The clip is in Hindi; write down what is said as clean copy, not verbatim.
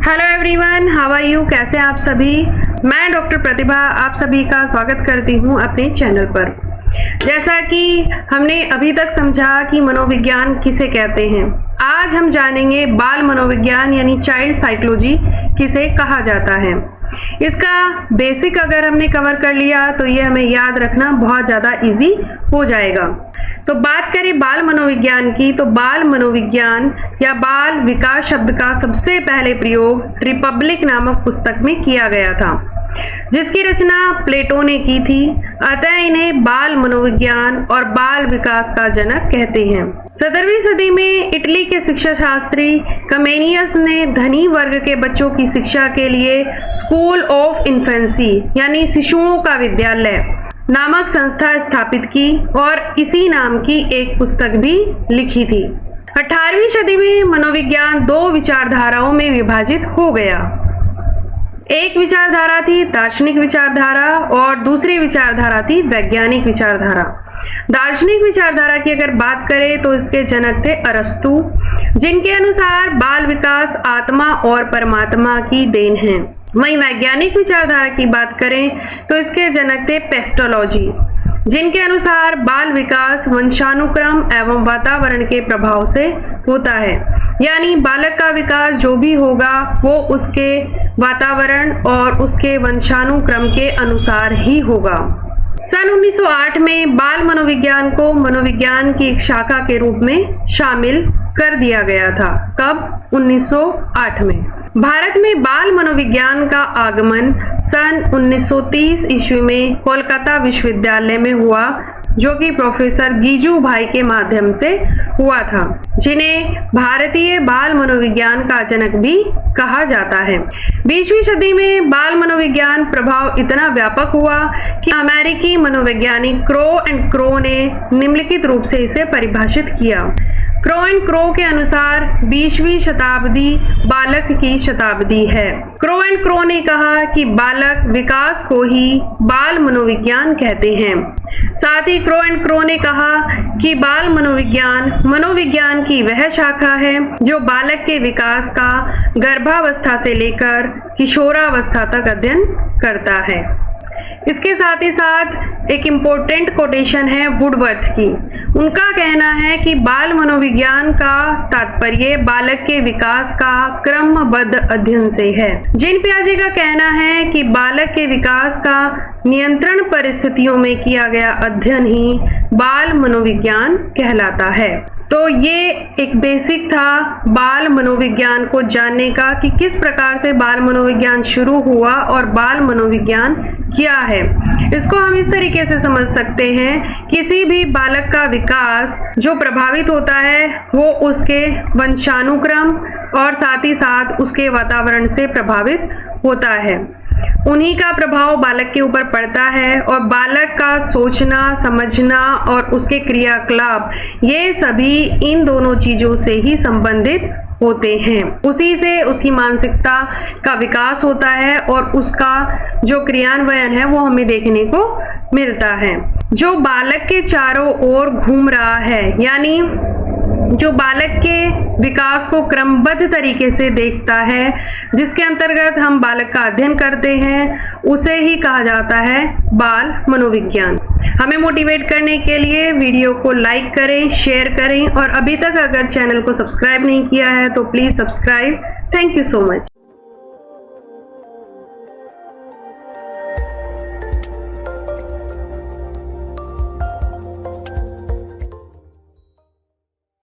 Hello everyone, how are you? कैसे आप सभी? मैं डॉक्टर प्रतिभा आप सभी का स्वागत करती हूं अपने चैनल पर। जैसा कि हमने अभी तक समझा कि मनोविज्ञान किसे कहते हैं, आज हम जानेंगे बाल मनोविज्ञान यानी चाइल्ड साइकोलॉजी किसे कहा जाता है। इसका बेसिक अगर हमने कवर कर लिया तो ये हमें याद रखना बहुत ज़्यादा इजी हो जाएगा। तो बात करें बाल मनोविज्ञान की, तो बाल मनोविज्ञान या बाल विकास शब्द का सबसे पहले प्रयोग रिपब्लिक नामक पुस्तक में किया गया था, जिसकी रचना प्लेटो ने की थी। अतः इन्हें बाल मनोविज्ञान और बाल विकास का जनक कहते हैं। 17वीं सदी में इटली के शिक्षा शास्त्री कमेनियस ने धनी वर्ग के बच्चों की शिक्षा के लिए स्कूल ऑफ इन्फेंसी यानी शिशुओं का विद्यालय नामक संस्था स्थापित की और इसी नाम की एक पुस्तक भी लिखी थी। 18वीं सदी में मनोविज्ञान दो विचारधाराओं में विभाजित हो गया। एक विचारधारा थी दार्शनिक विचारधारा और दूसरी विचारधारा थी वैज्ञानिक विचारधारा। दार्शनिक विचारधारा की अगर बात करें तो इसके जनक थे अरस्तु, जिनके अनुसार बाल विकास आत्मा और परमात्मा की देन है। वहीं वैज्ञानिक विचारधारा की बात करें तो इसके जनक थे पेस्टोलॉजी, जिनके अनुसार बाल विकास वंशानुक्रम एवं वातावरण के प्रभाव से होता है, यानी बालक का विकास जो भी होगा वो उसके वातावरण और उसके वंशानुक्रम के अनुसार ही होगा। सन 1908 में बाल मनोविज्ञान को मनोविज्ञान की एक शाखा के रूप में शामिल कर दिया गया था। कब? 1908 में। भारत में बाल मनोविज्ञान का आगमन सन 1930 ईस्वी में कोलकाता विश्वविद्यालय में हुआ, जो कि प्रोफेसर गीजू भाई के माध्यम से हुआ था, जिन्हें भारतीय बाल मनोविज्ञान का जनक भी कहा जाता है। 20वीं सदी में बाल मनोविज्ञान प्रभाव इतना व्यापक हुआ कि अमेरिकी मनोवैज्ञानिक क्रो एंड क्रो ने निम्नलिखित रूप से इसे परिभाषित किया। क्रो एंड क्रो के अनुसार 20वीं शताब्दी बालक की शताब्दी है। क्रो एंड क्रो ने कहा कि बालक विकास को ही बाल मनोविज्ञान कहते हैं। साथ ही क्रो एंड क्रो ने कहा कि बाल मनोविज्ञान मनोविज्ञान की वह शाखा है जो बालक के विकास का गर्भावस्था से लेकर किशोरावस्था तक अध्ययन करता है। इसके साथ ही साथ एक इम्पोर्टेंट कोटेशन है वुडवर्थ की। उनका कहना है कि बाल मनोविज्ञान का तात्पर्य बालक के विकास का क्रमबद्ध अध्ययन से है। जिन पियाजे का कहना है कि बालक के विकास का नियंत्रण परिस्थितियों में किया गया अध्ययन ही बाल मनोविज्ञान कहलाता है। तो ये एक बेसिक था बाल मनोविज्ञान को जानने का कि किस प्रकार से बाल मनोविज्ञान शुरू हुआ और बाल मनोविज्ञान क्या है। इसको हम इस तरीके से समझ सकते हैं, किसी भी बालक का विकास जो प्रभावित होता है वो उसके वंशानुक्रम और साथ ही साथ उसके वातावरण से प्रभावित होता है। उन्हीं का प्रभाव बालक के ऊपर पड़ता है और बालक का सोचना, समझना और उसके क्रियाकलाप ये सभी इन दोनों चीजों से ही संबंधित होते हैं। उसी से उसकी मानसिकता का विकास होता है और उसका जो क्रियान्वयन है वो हमें देखने को मिलता है। जो बालक के चारों ओर घूम रहा है, यानी जो बालक के विकास को क्रमबद्ध तरीके से देखता है, जिसके अंतर्गत हम बालक का अध्ययन करते हैं, उसे ही कहा जाता है बाल मनोविज्ञान। हमें मोटिवेट करने के लिए वीडियो को लाइक करें, शेयर करें और अभी तक अगर चैनल को सब्सक्राइब नहीं किया है तो please subscribe. Thank you so much.